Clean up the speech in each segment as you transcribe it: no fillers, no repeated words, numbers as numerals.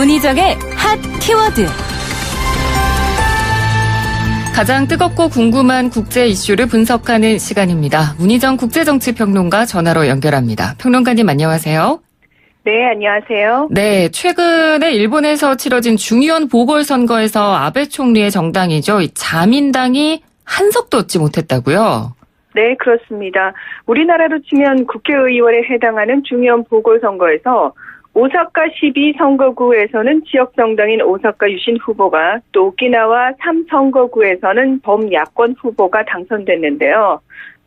문희정의 핫 키워드. 가장 뜨겁고 궁금한 국제 이슈를 분석하는 시간입니다. 문희정 국제정치평론가 전화로 연결합니다. 평론가님 안녕하세요. 네, 안녕하세요. 네, 최근에 일본에서 치러진 중의원 보궐선거에서 아베 총리의 정당이죠. 자민당이 한석도 얻지 못했다고요? 네, 그렇습니다. 우리나라로 치면 국회의원에 해당하는 중의원 보궐선거에서 오사카 12선거구에서는 지역정당인 오사카 유신 후보가, 또 오키나와 3선거구에서는 범야권 후보가 당선됐는데요.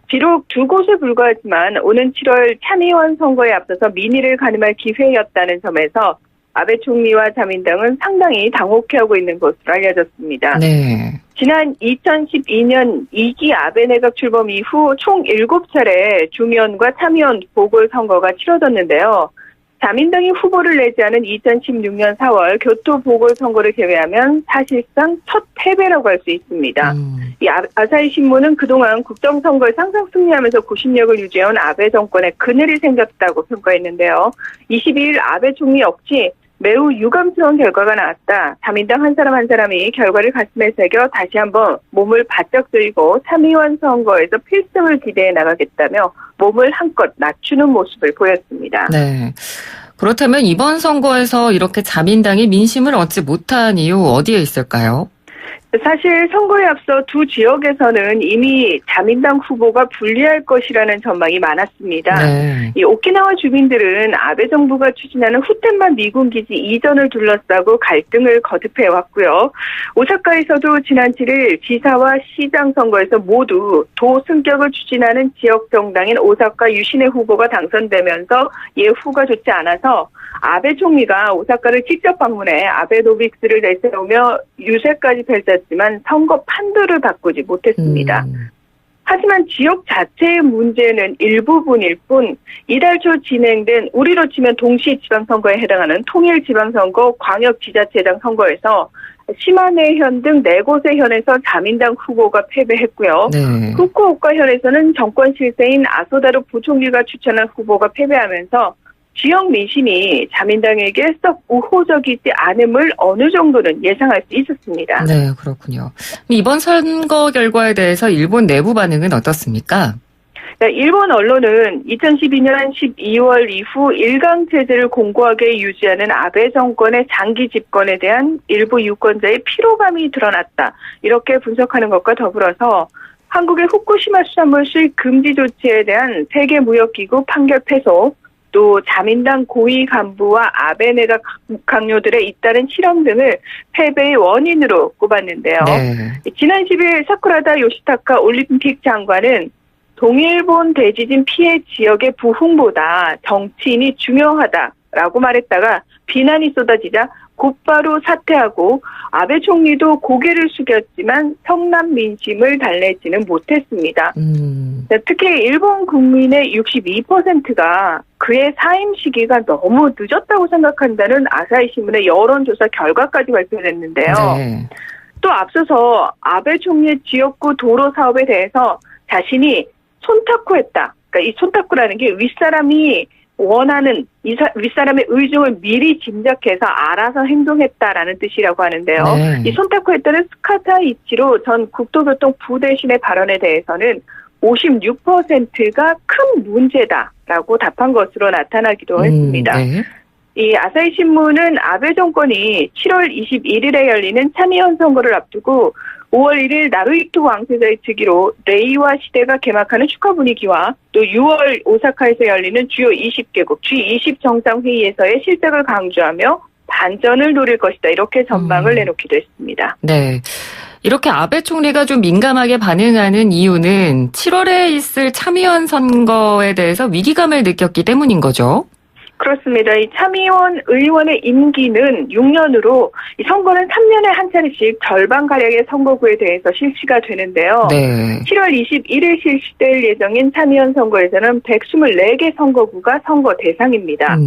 비록 두 곳에 불과하지만 오는 7월 참의원 선거에 앞서서 민의를 가늠할 기회였다는 점에서 아베 총리와 자민당은 상당히 당혹해하고 있는 것으로 알려졌습니다. 네. 지난 2012년 2기 아베 내각 출범 이후 총 7차례 중의원과 참의원 보궐선거가 치러졌는데요. 자민당이 후보를 내지 않은 2016년 4월 교토 보궐선거를 제외하면 사실상 첫 패배라고 할 수 있습니다. 이 아사히 신문은 그동안 국정선거에 항상 승리하면서 구심력을 유지해온 아베 정권에 그늘이 생겼다고 평가했는데요. 22일 아베 총리 역시 매우 유감스러운 결과가 나왔다. 자민당 한 사람 한 사람이 결과를 가슴에 새겨 다시 한번 몸을 바짝 들고 참의원 선거에서 필승을 기대해 나가겠다며 몸을 한껏 낮추는 모습을 보였습니다. 네. 그렇다면 이번 선거에서 이렇게 자민당이 민심을 얻지 못한 이유 어디에 있을까요? 사실 선거에 앞서 두 지역에서는 이미 자민당 후보가 불리할 것이라는 전망이 많았습니다. 네. 이 오키나와 주민들은 아베 정부가 추진하는 후텐만 미군 기지 이전을 둘러싸고 갈등을 거듭해 왔고요. 오사카에서도 지난 7일 지사와 시장 선거에서 모두 도 승격을 추진하는 지역 정당인 오사카 유신의 후보가 당선되면서 예후가 좋지 않아서 아베 총리가 오사카를 직접 방문해 아베노믹스를 내세우며 유세까지 펼쳤지만 선거 판도를 바꾸지 못했습니다. 하지만 지역 자체의 문제는 일부분일 뿐 이달 초 진행된 우리로 치면 동시지방선거에 해당하는 통일지방선거, 광역지자체장 선거에서 시마네현 등 4곳의 현에서 자민당 후보가 패배했고요. 네. 후쿠오카 현에서는 정권 실세인 아소다로 부총리가 추천한 후보가 패배하면서 지역 민심이 자민당에게 썩 우호적이지 않음을 어느 정도는 예상할 수 있었습니다. 네, 그렇군요. 이번 선거 결과에 대해서 일본 내부 반응은 어떻습니까? 일본 언론은 2012년 12월 이후 일강 체제를 공고하게 유지하는 아베 정권의 장기 집권에 대한 일부 유권자의 피로감이 드러났다. 이렇게 분석하는 것과 더불어서 한국의 후쿠시마 수산물 수입 금지 조치에 대한 세계무역기구 판결 패소, 또 자민당 고위 간부와 아베 내각 강요들의 잇따른 실험 등을 패배의 원인으로 꼽았는데요. 네. 지난 10일 사쿠라다 요시타카 올림픽 장관은 동일본 대지진 피해 지역의 부흥보다 정치인이 중요하다라고 말했다가 비난이 쏟아지자 곧바로 사퇴하고 아베 총리도 고개를 숙였지만 성남 민심을 달래지는 못했습니다. 특히 일본 국민의 62%가 그의 사임 시기가 너무 늦었다고 생각한다는 아사히 신문의 여론조사 결과까지 발표됐는데요. 네. 또 앞서서 아베 총리의 지역구 도로 사업에 대해서 자신이 손탁구했다. 그러니까 이 손탁구라는 게 윗사람이 원하는 윗사람의 의중을 미리 짐작해서 알아서 행동했다라는 뜻이라고 하는데요. 네. 이 손탁구했다는 스카타 이치로 전 국토교통부 대신의 발언에 대해서는 56%가 큰 문제다라고 답한 것으로 나타나기도 했습니다. 네. 이 아사히 신문은 아베 정권이 7월 21일에 열리는 참의원 선거를 앞두고 5월 1일 나루히토 왕세자의 즉위로 레이와 시대가 개막하는 축하 분위기와 또 6월 오사카에서 열리는 주요 20개국 G20 정상회의에서의 실적을 강조하며 반전을 노릴 것이다. 이렇게 전망을 내놓기도 했습니다. 네. 이렇게 아베 총리가 좀 민감하게 반응하는 이유는 7월에 있을 참의원 선거에 대해서 위기감을 느꼈기 때문인 거죠? 그렇습니다. 이 참의원 의원의 임기는 6년으로 이 선거는 3년에 한 차례씩 절반가량의 선거구에 대해서 실시가 되는데요. 네. 7월 21일 실시될 예정인 참의원 선거에서는 124개 선거구가 선거 대상입니다.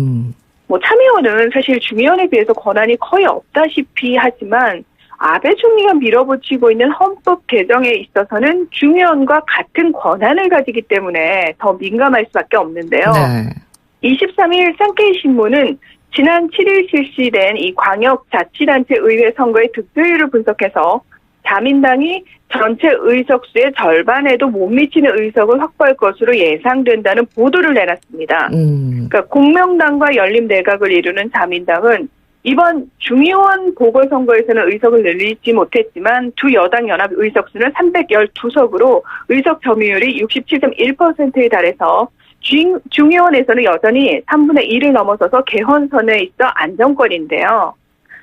참의원은 사실 중의원에 비해서 권한이 거의 없다시피 하지만 아베 총리가 밀어붙이고 있는 헌법 개정에 있어서는 중의원과 같은 권한을 가지기 때문에 더 민감할 수밖에 없는데요. 네. 23일 산케이 신문은 지난 7일 실시된 이 광역자치단체 의회 선거의 득표율을 분석해서 자민당이 전체 의석수의 절반에도 못 미치는 의석을 확보할 것으로 예상된다는 보도를 내놨습니다. 그러니까 공명당과 열림내각을 이루는 자민당은 이번 중의원 보궐선거에서는 의석을 늘리지 못했지만 두 여당 연합 의석수는 312석으로 의석 점유율이 67.1%에 달해서 중의원에서는 여전히 3분의 1을 넘어서서 개헌선에 있어 안정권인데요.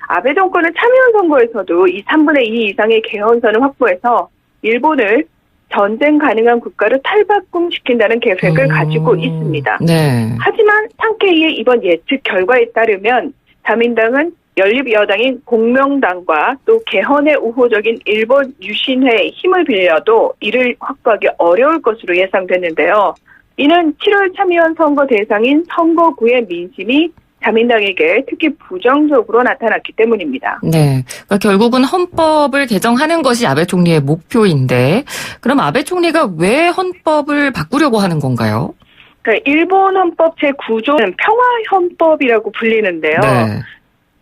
아베 정권은 참여연 선거에서도 이 3분의 2 이상의 개헌선을 확보해서 일본을 전쟁 가능한 국가로 탈바꿈시킨다는 계획을 가지고 있습니다. 네. 하지만 상케이의 이번 예측 결과에 따르면 자민당은 연립 여당인 공명당과 또 개헌의 우호적인 일본 유신회의 힘을 빌려도 이를 확보하기 어려울 것으로 예상됐는데요. 이는 7월 참여연 선거 대상인 선거구의 민심이 자민당에게 특히 부정적으로 나타났기 때문입니다. 네. 그러니까 결국은 헌법을 개정하는 것이 아베 총리의 목표인데 그럼 아베 총리가 왜 헌법을 바꾸려고 하는 건가요? 그러니까 일본 헌법 제9조는 평화헌법이라고 불리는데요. 네.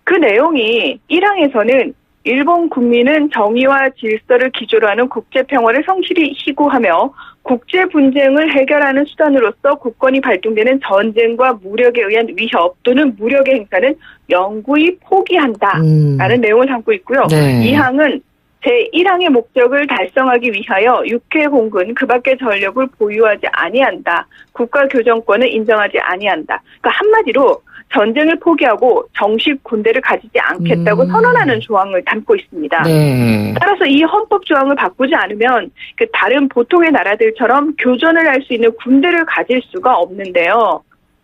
그 내용이 1항에서는 일본 국민은 정의와 질서를 기조로 하는 국제평화를 성실히 희구하며 국제 분쟁을 해결하는 수단으로서 국권이 발동되는 전쟁과 무력에 의한 위협 또는 무력의 행사는 영구히 포기한다라는 내용을 담고 있고요. 네. 2항은 제1항의 목적을 달성하기 위하여 육해 공군 그 밖의 전력을 보유하지 아니한다. 국가 교정권을 인정하지 아니한다. 그러니까 한마디로 전쟁을 포기하고 정식 군대를 가지지 않겠다고 선언하는 조항을 담고 있습니다. 네. 따라서 이 헌법 조항을 바꾸지 않으면 그 다른 보통의 나라들처럼 교전을 할 수 있는 군대를 가질 수가 없는데요.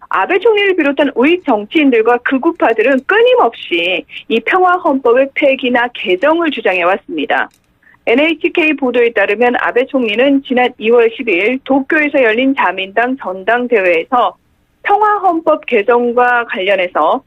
아베 총리를 비롯한 우익 정치인들과 극우파들은 끊임없이 이 평화헌법의 폐기나 개정을 주장해왔습니다. NHK 보도에 따르면 아베 총리는 지난 2월 12일 도쿄에서 열린 자민당 전당대회에서 평화헌법 개정과 관련해서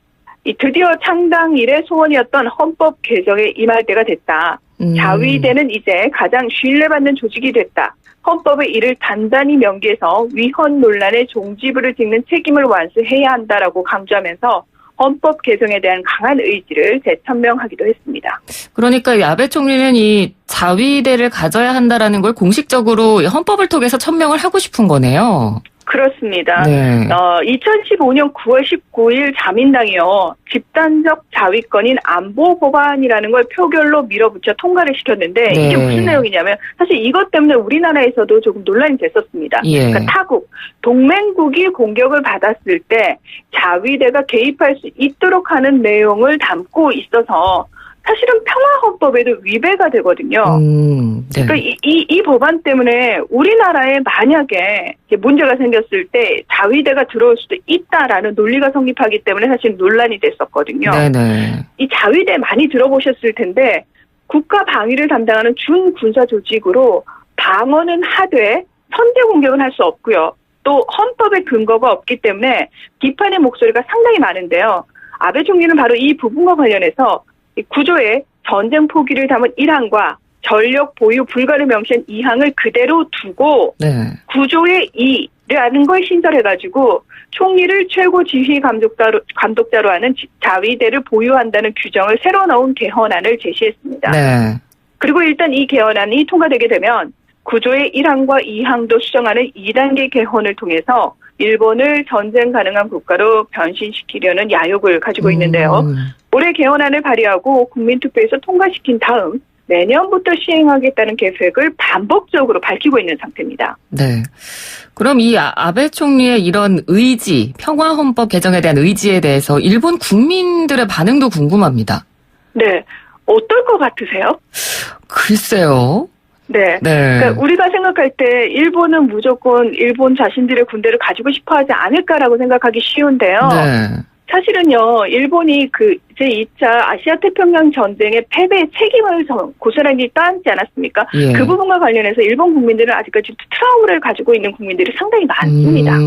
드디어 창당 이래 소원이었던 헌법 개정에 임할 때가 됐다. 자위대는 이제 가장 신뢰받는 조직이 됐다. 헌법의 이를 단단히 명기해서 위헌 논란의 종지부를 찍는 책임을 완수해야 한다라고 강조하면서 헌법 개정에 대한 강한 의지를 재천명하기도 했습니다. 그러니까 이 아베 총리는 이 자위대를 가져야 한다라는 걸 공식적으로 헌법을 통해서 천명을 하고 싶은 거네요. 그렇습니다. 네. 2015년 9월 19일 자민당이요. 집단적 자위권인 안보 법안이라는 걸 표결로 밀어붙여 통과를 시켰는데 네. 이게 무슨 내용이냐면 사실 이것 때문에 우리나라에서도 조금 논란이 됐었습니다. 예. 그러니까 타국, 동맹국이 공격을 받았을 때 자위대가 개입할 수 있도록 하는 내용을 담고 있어서 사실은 평화헌법에도 위배가 되거든요. 네. 그러니까 이 법안 때문에 우리나라에 만약에 문제가 생겼을 때 자위대가 들어올 수도 있다라는 논리가 성립하기 때문에 사실 논란이 됐었거든요. 네네. 이 자위대 많이 들어보셨을 텐데 국가 방위를 담당하는 준군사 조직으로 방어는 하되 선제 공격은 할 수 없고요. 또 헌법의 근거가 없기 때문에 비판의 목소리가 상당히 많은데요. 아베 총리는 바로 이 부분과 관련해서 이 구조에 전쟁 포기를 담은 1항과 전력 보유 불가를 명시한 2항을 그대로 두고 네. 구조의 2라는 걸 신설해가지고 총리를 최고 지휘 감독자로 하는 자위대를 보유한다는 규정을 새로 넣은 개헌안을 제시했습니다. 네. 그리고 일단 이 개헌안이 통과되게 되면 구조의 1항과 2항도 수정하는 2단계 개헌을 통해서 일본을 전쟁 가능한 국가로 변신시키려는 야욕을 가지고 있는데요. 올해 개헌안을 발의하고 국민투표에서 통과시킨 다음 내년부터 시행하겠다는 계획을 반복적으로 밝히고 있는 상태입니다. 네. 그럼 이 아베 총리의 이런 의지, 평화헌법 개정에 대한 의지에 대해서 일본 국민들의 반응도 궁금합니다. 네. 어떨 것 같으세요? 글쎄요. 네. 네. 그러니까 우리가 생각할 때 일본은 무조건 일본 자신들의 군대를 가지고 싶어 하지 않을까라고 생각하기 쉬운데요. 네. 사실은요, 일본이 그 제2차 아시아 태평양 전쟁의 패배의 책임을 고스란히 떠안지 않았습니까? 예. 그 부분과 관련해서 일본 국민들은 아직까지 트라우마를 가지고 있는 국민들이 상당히 많습니다.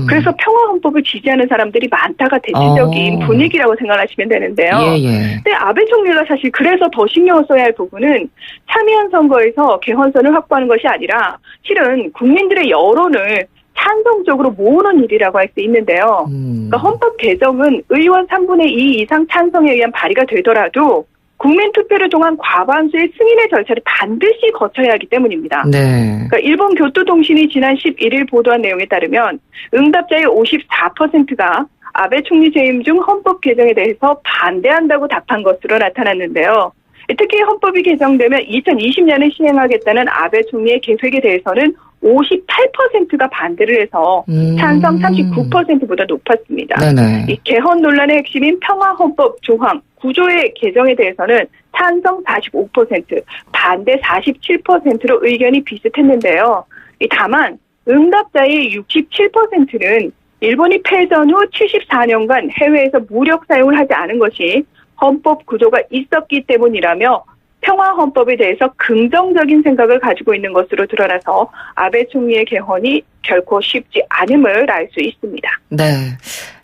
그래서 평화헌법을 지지하는 사람들이 많다가 대체적인 분위기라고 생각하시면 되는데요. 예. 근데 아베 총리가 사실 그래서 더 신경을 써야 할 부분은 참여연 선거에서 개헌선을 확보하는 것이 아니라 실은 국민들의 여론을 찬성적으로 모으는 일이라고 할 수 있는데요. 그러니까 헌법 개정은 의원 3분의 2 이상 찬성에 의한 발의가 되더라도 국민투표를 통한 과반수의 승인의 절차를 반드시 거쳐야 하기 때문입니다. 네. 그러니까 일본 교토통신이 지난 11일 보도한 내용에 따르면 응답자의 54%가 아베 총리 재임 중 헌법 개정에 대해서 반대한다고 답한 것으로 나타났는데요. 특히 헌법이 개정되면 2020년에 시행하겠다는 아베 총리의 계획에 대해서는 58%가 반대를 해서 찬성 39%보다 높았습니다. 네네. 이 개헌 논란의 핵심인 평화헌법 조항 9조의 개정에 대해서는 찬성 45%, 반대 47%로 의견이 비슷했는데요. 다만 응답자의 67%는 일본이 패전 후 74년간 해외에서 무력 사용을 하지 않은 것이 헌법 구조가 있었기 때문이라며 평화헌법에 대해서 긍정적인 생각을 가지고 있는 것으로 드러나서 아베 총리의 개헌이 결코 쉽지 않음을 알 수 있습니다. 네,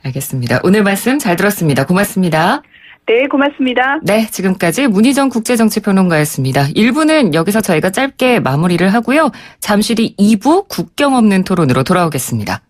알겠습니다. 오늘 말씀 잘 들었습니다. 고맙습니다. 네, 고맙습니다. 네, 지금까지 문희정 국제정치평론가였습니다. 1부는 여기서 저희가 짧게 마무리를 하고요. 잠시 뒤 2부 국경 없는 토론으로 돌아오겠습니다.